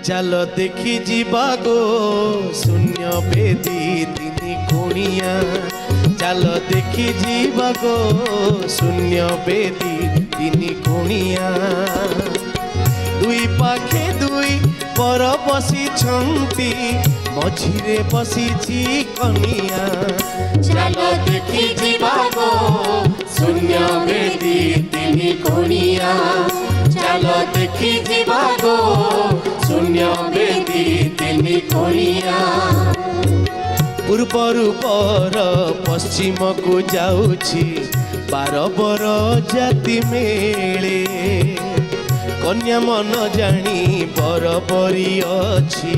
चल देखी जीवा गो शून्य बेदी तीन कोणिया चल देखी जीवा गो शून्य बेदी तीन कोणिया दुई पाखे दुई पर बसी छंती मझिरे बसीची कनिया चल देखी जीवा गो शून्य बेदी तीन कोणिया चल देखी जीवा गो शून्य बेदी तीन कोणिया पूर्वरु पर पश्चिम को जाऊछि बार बर जाति मेले कन्या मन जानी बर बरी अछि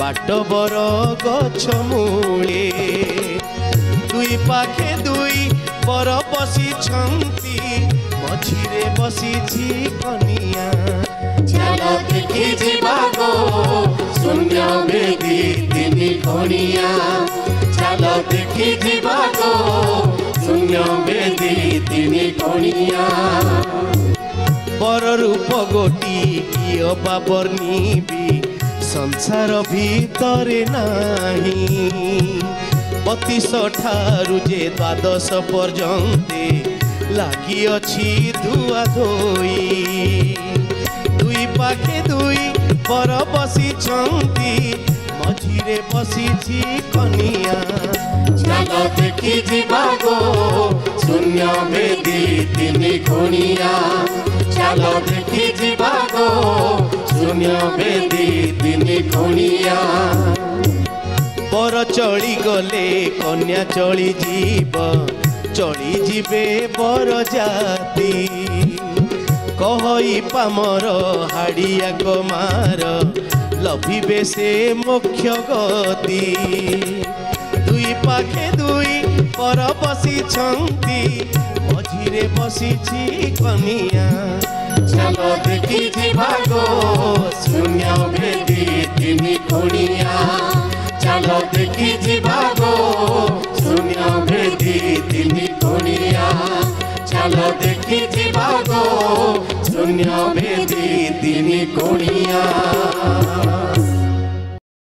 बाट बर गछ मूले दुई पाखे दुई बर बसी छंती मझिरे बसीछि कनिया चल देखी जीवा गो शून्य बेदी तीन कोणिया चल देखी जीवा गो शून्य बेदी तीन कोणिया बर रूप गोटी कियो बाबरनीबी संसार भीतरे नाही 32 ठारू जे 12 पर्यंते लागी अछि धुआ धोई दुई पाखे दुई पर बसी छंती मझिरे बसीछि कनिया चल देखी जीवा गो शून्य बेदी तीन कोणिया चल देखी जीवा गो शून्य बेदी तीन कोणिया बर चली गले कन्या चली जीव चली जीवे बर जाति कहई पामर हाड़िया कमार लभिबे से मोक्ष गति दुई पाखे दुई पर बसी छंती मझिरे बसीछि कनिया चल देखी जीवा गो शून्य बेदी तीन कोणिया चल देखी जीवा गो शून्य बेदी तीन कोणिया चल देखी जीवा गो शून्य बेदी तीन कोणिया।